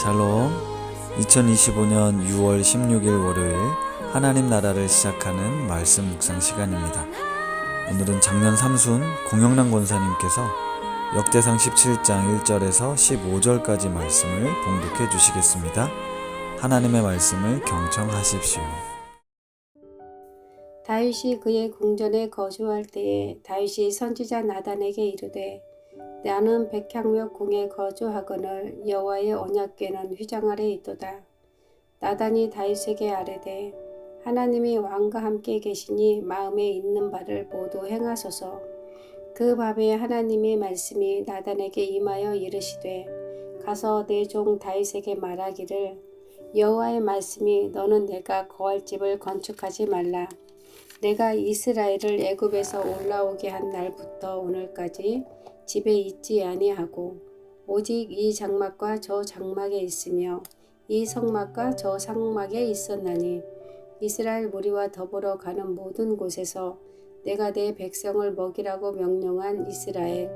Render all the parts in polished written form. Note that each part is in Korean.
샬롬. 2025년 6월 16일 월요일 하나님 나라를 시작하는 말씀 묵상 시간입니다. 오늘은 작년 삼순 공영란 권사님께서 역대상 17장 1절에서 15절까지 말씀을 봉독해 주시겠습니다. 하나님의 말씀을 경청하십시오. 다윗이 그의 궁전에 거주할 때에 다윗이 선지자 나단에게 이르되 나는 백향목 궁에 거주하거늘 여호와의 언약궤는 휘장 아래 있도다. 나단이 다윗에게 아뢰되 하나님이 왕과 함께 계시니 마음에 있는 바를 모두 행하소서. 그 밤에 하나님의 말씀이 나단에게 임하여 이르시되 가서 내 종 다윗에게 말하기를 여호와의 말씀이 너는 내가 거할 집을 건축하지 말라. 내가 이스라엘을 애굽에서 올라오게 한 날부터 오늘까지 집에 있지 아니하고 오직 이 장막과 저 장막에 있으며 이 성막과 저 성막에 있었나니 이스라엘 무리와 더불어 가는 모든 곳에서 내가 내 백성을 먹이라고 명령한 이스라엘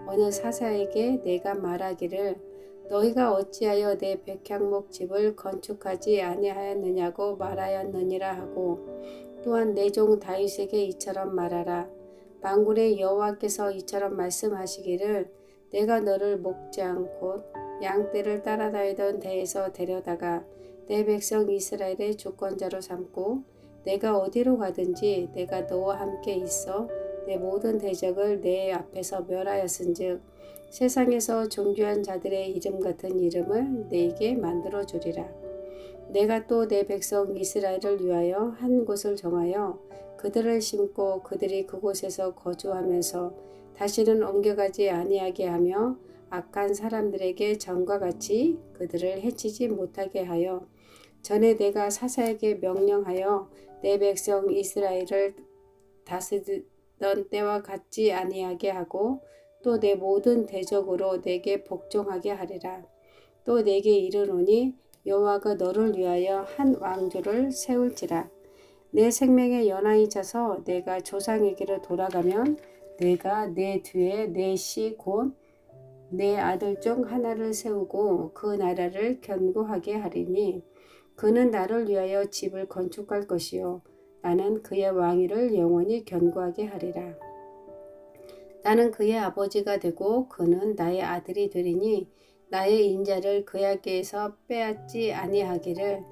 어느 사사에게 내가 말하기를 너희가 어찌하여 내 백향목 집을 건축하지 아니하였느냐고 말하였느니라 하고 또한 내 종 다윗에게 이처럼 말하라. 만군의 여호와께서 이처럼 말씀하시기를 내가 너를 목장 곧 양떼를 따라다니던 데에서 데려다가 내 백성 이스라엘의 주권자로 삼고 내가 어디로 가든지 내가 너와 함께 있어 내 모든 대적을 내 앞에서 멸하였은즉 세상에서 존귀한 자들의 이름 같은 이름을 네게 만들어 주리라. 내가 또 내 백성 이스라엘을 위하여 한 곳을 정하여 그들을 심고 그들이 그곳에서 거주하면서 다시는 옮겨가지 아니하게 하며 악한 사람들에게 전과 같이 그들을 해치지 못하게 하여 전에 내가 사사에게 명령하여 내 백성 이스라엘을 다스리던 때와 같지 아니하게 하고 또 내 모든 대적으로 내게 복종하게 하리라. 또 내게 이르노니 여호와가 너를 위하여 한 왕조를 세울지라. 내 생명의 연한이 차서 내가 조상에게로 돌아가면 내가 내 뒤에 내 씨 곧 내 아들 중 하나를 세우고 그 나라를 견고하게 하리니 그는 나를 위하여 집을 건축할 것이요 나는 그의 왕위를 영원히 견고하게 하리라. 나는 그의 아버지가 되고 그는 나의 아들이 되리니 나의 인자를 그에게서 빼앗지 아니하기를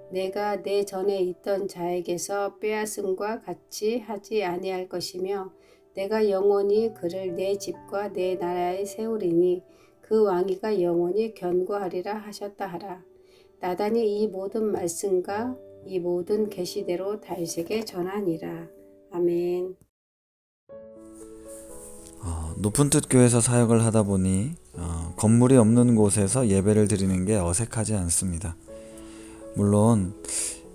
내가 내 전에 있던 자에게서 빼앗음과 같이 하지 아니할 것이며 내가 영원히 그를 내 집과 내 나라에 세우리니 그 왕위가 영원히 견고하리라 하셨다 하라. 나단이 이 모든 말씀과 이 모든 계시대로 다윗에게 전하니라. 아멘. 높은 뜻 교회에서 사역을 하다 보니 건물이 없는 곳에서 예배를 드리는 게 어색하지 않습니다. 물론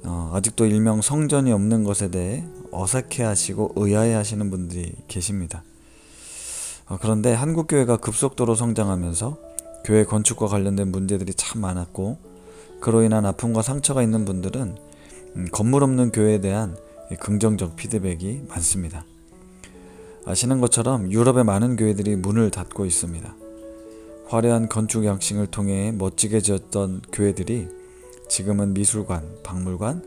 아직도 일명 성전이 없는 것에 대해 어색해하시고 의아해하시는 분들이 계십니다. 그런데 한국교회가 급속도로 성장하면서 교회 건축과 관련된 문제들이 참 많았고 그로 인한 아픔과 상처가 있는 분들은 건물 없는 교회에 대한 긍정적 피드백이 많습니다. 아시는 것처럼 유럽의 많은 교회들이 문을 닫고 있습니다. 화려한 건축 양식을 통해 멋지게 지었던 교회들이 지금은 미술관, 박물관,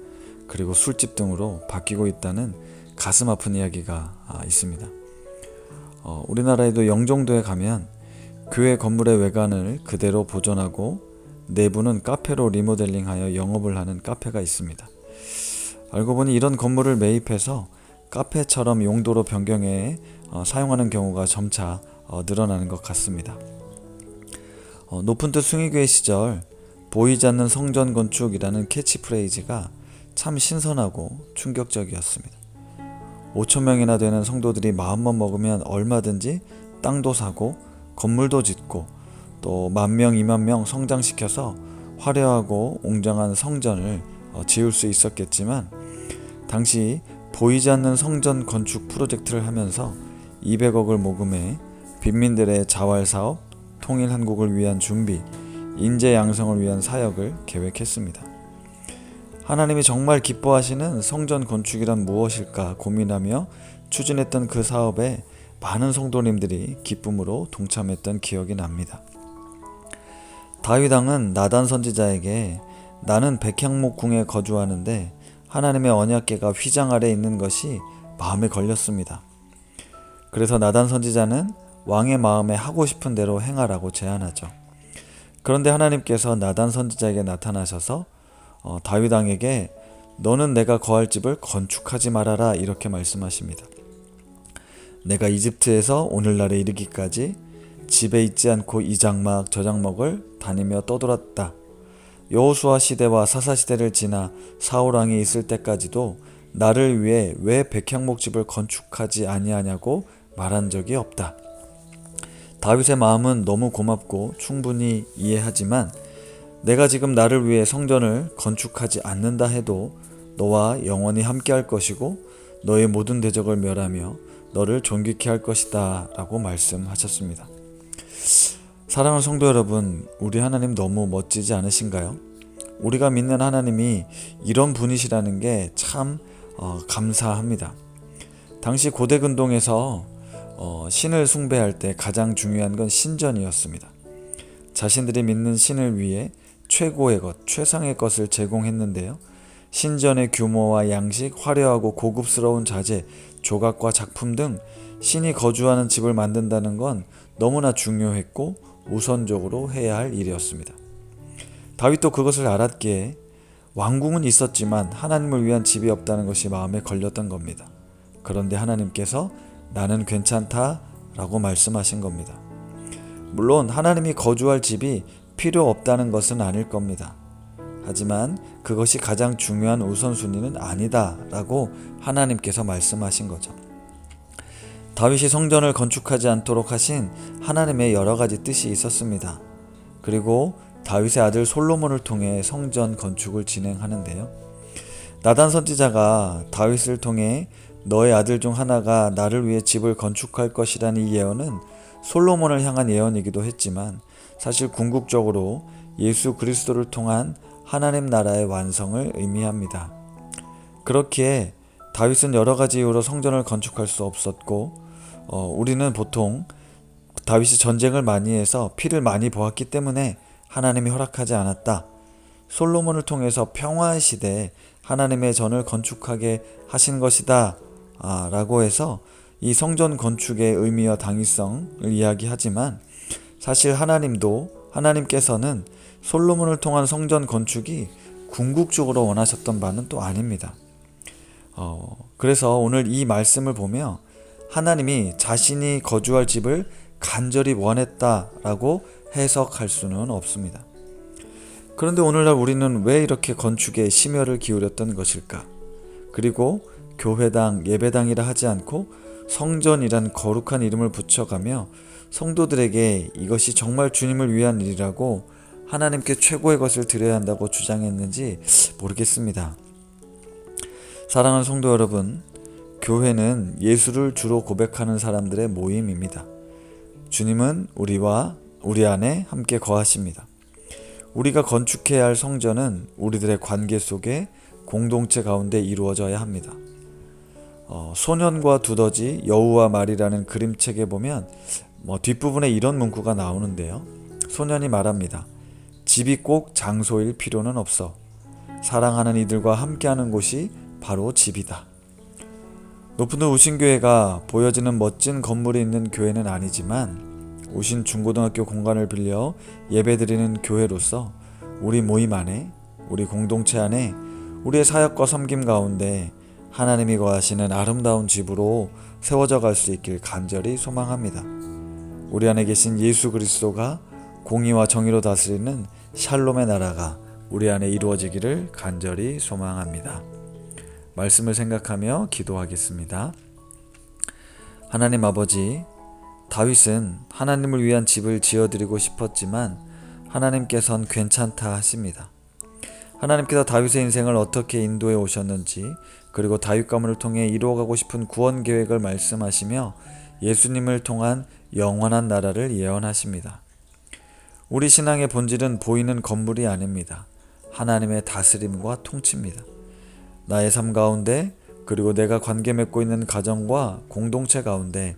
그리고 술집 등으로 바뀌고 있다는 가슴 아픈 이야기가 있습니다. 우리나라에도 영종도에 가면 교회 건물의 외관을 그대로 보존하고 내부는 카페로 리모델링하여 영업을 하는 카페가 있습니다. 알고 보니 이런 건물을 매입해서 카페처럼 용도로 변경해 사용하는 경우가 점차 늘어나는 것 같습니다. 높은 뜻 숭의교회 시절 보이지 않는 성전 건축이라는 캐치프레이즈가 참 신선하고 충격적이었습니다. 5,000명이나 되는 성도들이 마음만 먹으면 얼마든지 땅도 사고 건물도 짓고 또 10,000명, 20,000명 성장시켜서 화려하고 웅장한 성전을 지을 수 있었겠지만 당시 보이지 않는 성전 건축 프로젝트를 하면서 200억을 모금해 빈민들의 자활사업, 통일한국을 위한 준비, 인재 양성을 위한 사역을 계획했습니다. 하나님이 정말 기뻐하시는 성전 건축이란 무엇일까 고민하며 추진했던 그 사업에 많은 성도님들이 기쁨으로 동참했던 기억이 납니다. 다윗 왕은 나단 선지자에게 나는 백향목 궁에 거주하는데 하나님의 언약궤가 휘장 아래 있는 것이 마음에 걸렸습니다. 그래서 나단 선지자는 왕의 마음에 하고 싶은 대로 행하라고 제안하죠. 그런데 하나님께서 나단 선지자에게 나타나셔서 다윗 왕에게 너는 내가 거할 집을 건축하지 말아라 이렇게 말씀하십니다. 내가 이집트에서 오늘날에 이르기까지 집에 있지 않고 이 장막 저 장막을 다니며 떠돌았다. 여호수아 시대와 사사 시대를 지나 사울 왕이 있을 때까지도 나를 위해 왜 백향목 집을 건축하지 아니하냐고 말한 적이 없다. 다윗의 마음은 너무 고맙고 충분히 이해하지만 내가 지금 나를 위해 성전을 건축하지 않는다 해도 너와 영원히 함께할 것이고 너의 모든 대적을 멸하며 너를 존귀케 할 것이다 라고 말씀하셨습니다. 사랑하는 성도 여러분, 우리 하나님 너무 멋지지 않으신가요? 우리가 믿는 하나님이 이런 분이시라는 게 참 감사합니다. 당시 고대 근동에서 신을 숭배할 때 가장 중요한 건 신전이었습니다. 자신들이 믿는 신을 위해 최고의 것, 최상의 것을 제공했는데요. 신전의 규모와 양식, 화려하고 고급스러운 자재, 조각과 작품 등 신이 거주하는 집을 만든다는 건 너무나 중요했고 우선적으로 해야 할 일이었습니다. 다윗도 그것을 알았기에 왕궁은 있었지만 하나님을 위한 집이 없다는 것이 마음에 걸렸던 겁니다. 그런데 하나님께서 나는 괜찮다 라고 말씀하신 겁니다. 물론 하나님이 거주할 집이 필요 없다는 것은 아닐 겁니다. 하지만 그것이 가장 중요한 우선순위는 아니다 라고 하나님께서 말씀하신 거죠. 다윗이 성전을 건축하지 않도록 하신 하나님의 여러 가지 뜻이 있었습니다. 그리고 다윗의 아들 솔로몬을 통해 성전 건축을 진행하는데요. 나단 선지자가 다윗을 통해 너의 아들 중 하나가 나를 위해 집을 건축할 것이라는 이 예언은 솔로몬을 향한 예언이기도 했지만 사실 궁극적으로 예수 그리스도를 통한 하나님 나라의 완성을 의미합니다. 그렇기에 다윗은 여러 가지 이유로 성전을 건축할 수 없었고 우리는 보통 다윗이 전쟁을 많이 해서 피를 많이 보았기 때문에 하나님이 허락하지 않았다. 솔로몬을 통해서 평화의 시대에 하나님의 전을 건축하게 하신 것이다 라고 해서 이 성전 건축의 의미와 당위성을 이야기하지만 사실 하나님께서는 솔로몬을 통한 성전 건축이 궁극적으로 원하셨던 바는 또 아닙니다. 그래서 오늘 이 말씀을 보며 하나님이 자신이 거주할 집을 간절히 원했다라고 해석할 수는 없습니다. 그런데 오늘날 우리는 왜 이렇게 건축에 심혈을 기울였던 것일까? 그리고 교회당, 예배당이라 하지 않고 성전이란 거룩한 이름을 붙여가며 성도들에게 이것이 정말 주님을 위한 일이라고 하나님께 최고의 것을 드려야 한다고 주장했는지 모르겠습니다. 사랑하는 성도 여러분, 교회는 예수를 주로 고백하는 사람들의 모임입니다. 주님은 우리 안에 함께 거하십니다. 우리가 건축해야 할 성전은 우리들의 관계 속에 공동체 가운데 이루어져야 합니다. 소년과 두더지, 여우와 말이라는 그림책에 보면 뒷부분에 이런 문구가 나오는데요. 소년이 말합니다. 집이 꼭 장소일 필요는 없어. 사랑하는 이들과 함께하는 곳이 바로 집이다. 높은 데 우신교회가 보여지는 멋진 건물이 있는 교회는 아니지만 우신 중고등학교 공간을 빌려 예배드리는 교회로서 우리 모임 안에, 우리 공동체 안에, 우리의 사역과 섬김 가운데 하나님이 거하시는 아름다운 집으로 세워져 갈 수 있길 간절히 소망합니다. 우리 안에 계신 예수 그리스도가 공의와 정의로 다스리는 샬롬의 나라가 우리 안에 이루어지기를 간절히 소망합니다. 말씀을 생각하며 기도하겠습니다. 하나님 아버지, 다윗은 하나님을 위한 집을 지어드리고 싶었지만 하나님께서는 괜찮다 하십니다. 하나님께서 다윗의 인생을 어떻게 인도해 오셨는지, 그리고 다윗 가문을 통해 이루어가고 싶은 구원 계획을 말씀하시며 예수님을 통한 영원한 나라를 예언하십니다. 우리 신앙의 본질은 보이는 건물이 아닙니다. 하나님의 다스림과 통치입니다. 나의 삶 가운데, 그리고 내가 관계 맺고 있는 가정과 공동체 가운데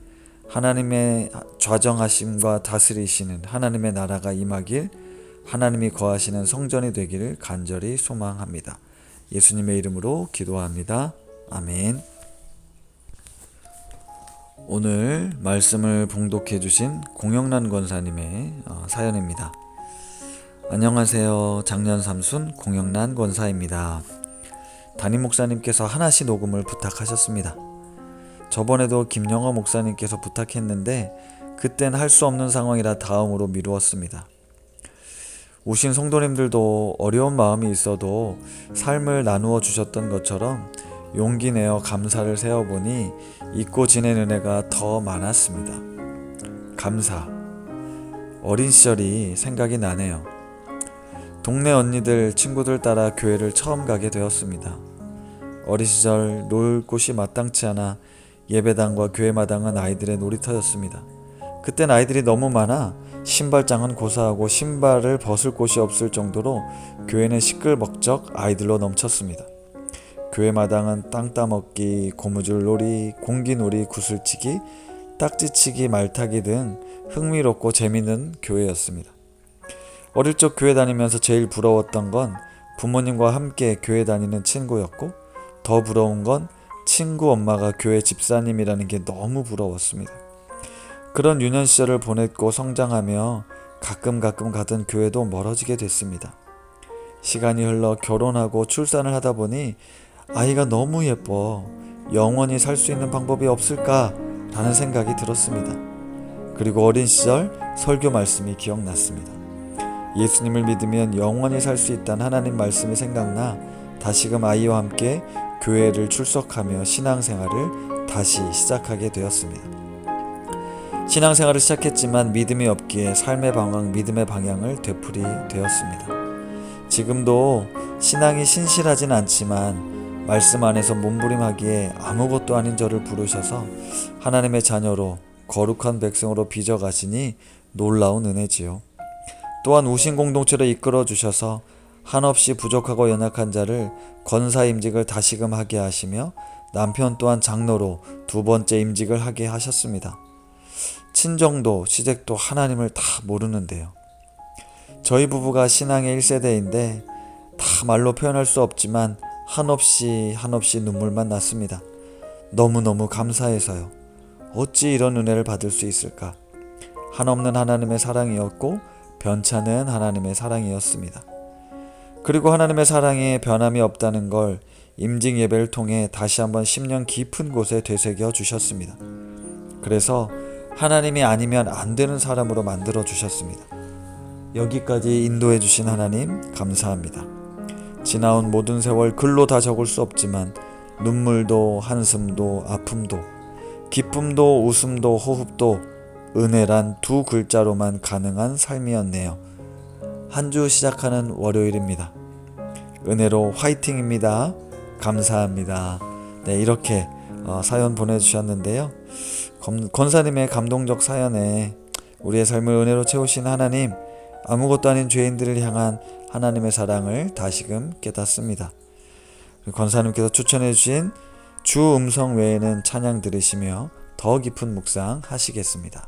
하나님의 좌정하심과 다스리시는 하나님의 나라가 임하길 하나님이 거하시는 성전이 되기를 간절히 소망합니다. 예수님의 이름으로 기도합니다. 아멘. 오늘 말씀을 봉독해 주신 공영란 권사님의 사연입니다. 안녕하세요. 장년 삼순 공영란 권사입니다. 담임 목사님께서 하나씩 녹음을 부탁하셨습니다. 저번에도 김영호 목사님께서 부탁했는데 그땐 할 수 없는 상황이라 다음으로 미루었습니다. 오신 성도님들도 어려운 마음이 있어도 삶을 나누어 주셨던 것처럼 용기 내어 감사를 세어보니 잊고 지낸 은혜가 더 많았습니다. 감사. 어린 시절이 생각이 나네요. 동네 언니들, 친구들 따라 교회를 처음 가게 되었습니다. 어린 시절 놀 곳이 마땅치 않아 예배당과 교회 마당은 아이들의 놀이터였습니다. 그땐 아이들이 너무 많아 신발장은 고사하고 신발을 벗을 곳이 없을 정도로 교회는 시끌벅적 아이들로 넘쳤습니다. 교회 마당은 땅 따먹기, 고무줄 놀이, 공기놀이, 구슬치기, 딱지치기, 말타기 등 흥미롭고 재미있는 교회였습니다. 어릴 적 교회 다니면서 제일 부러웠던 건 부모님과 함께 교회 다니는 친구였고, 더 부러운 건 친구 엄마가 교회 집사님이라는 게 너무 부러웠습니다. 그런 유년 시절을 보냈고 성장하며 가끔 가던 교회도 멀어지게 됐습니다. 시간이 흘러 결혼하고 출산을 하다 보니 아이가 너무 예뻐 영원히 살 수 있는 방법이 없을까 라는 생각이 들었습니다. 그리고 어린 시절 설교 말씀이 기억났습니다. 예수님을 믿으면 영원히 살 수 있다는 하나님 말씀이 생각나 다시금 아이와 함께 교회를 출석하며 신앙생활을 다시 시작하게 되었습니다. 신앙생활을 시작했지만 믿음이 없기에 삶의 방향, 믿음의 방향을 되풀이되었습니다. 지금도 신앙이 신실하진 않지만 말씀 안에서 몸부림하기에 아무것도 아닌 저를 부르셔서 하나님의 자녀로 거룩한 백성으로 빚어가시니 놀라운 은혜지요. 또한 우신 공동체로 이끌어 주셔서 한없이 부족하고 연약한 자를 권사 임직을 다시금 하게 하시며 남편 또한 장로로 두 번째 임직을 하게 하셨습니다. 친정도 시댁도 하나님을 다 모르는데요. 저희 부부가 신앙의 1세대인데 다 말로 표현할 수 없지만 한없이 눈물만 났습니다. 너무너무 감사해서요. 어찌 이런 은혜를 받을 수 있을까? 한없는 하나님의 사랑이었고 변찮은 하나님의 사랑이었습니다. 그리고 하나님의 사랑에 변함이 없다는 걸 임직 예배를 통해 다시 한번 10년 깊은 곳에 되새겨 주셨습니다. 그래서 하나님이 아니면 안 되는 사람으로 만들어 주셨습니다. 여기까지 인도해 주신 하나님 감사합니다. 지나온 모든 세월 글로 다 적을 수 없지만 눈물도 한숨도 아픔도 기쁨도 웃음도 호흡도 은혜란 두 글자로만 가능한 삶이었네요. 한 주 시작하는 월요일입니다. 은혜로 화이팅입니다. 감사합니다. 네, 이렇게 사연 보내주셨는데요. 권사님의 감동적 사연에 우리의 삶을 은혜로 채우신 하나님, 아무것도 아닌 죄인들을 향한 하나님의 사랑을 다시금 깨닫습니다. 권사님께서 추천해 주신 주 음성 외에는 찬양 들으시며 더 깊은 묵상 하시겠습니다.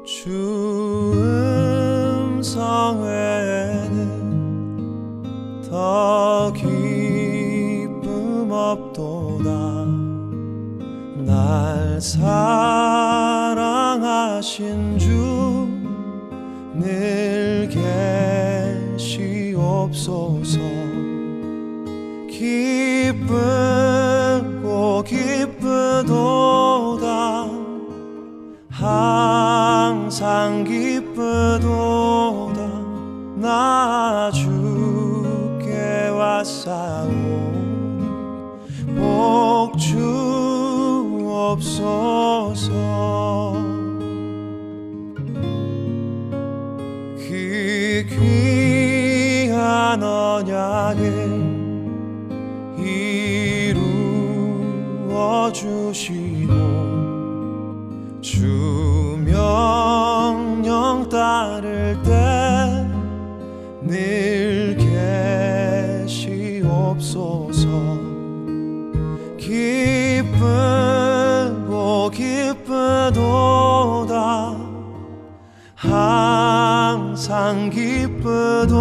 주 음성 외에는 더 기쁨 없도다. 날 사랑하신 주 늘 계시옵소서. 기쁘고 기쁘도다. 항상 기쁘도다. 나 주께 왔사오니 복 주옵소서. 그 귀한 언약을 이루어 주시고 주 명령 따를 때 늘 계시옵소서. 기쁘고 기쁘도다 항상 기쁘도다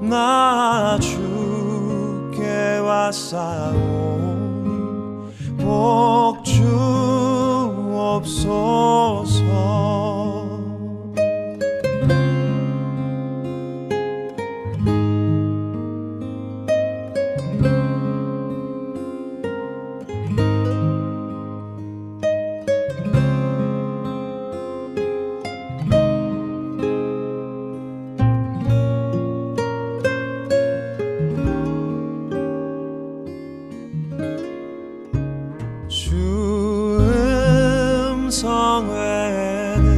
나 주께 왔사오니 복 주옵소서. 주 음성 외에는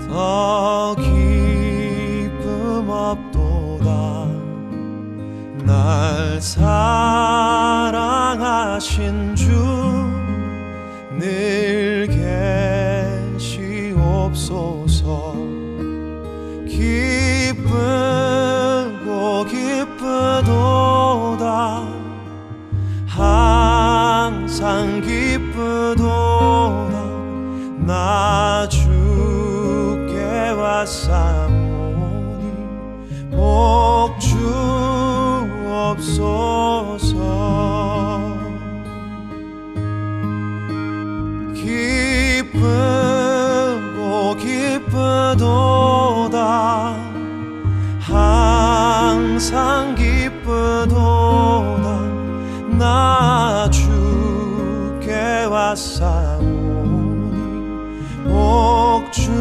더 기쁨 없도다. 날 사랑하신 주 늘 계시옵소서. 기쁘고 기쁘도다 항상 기쁘도다 나 주께 왔사오니 복 주옵소서. 기쁘고 기쁘도다 항상 기쁘도다 나 주께 왔사오니 복 주옵소서.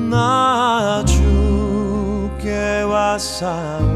나 주께 왔사오니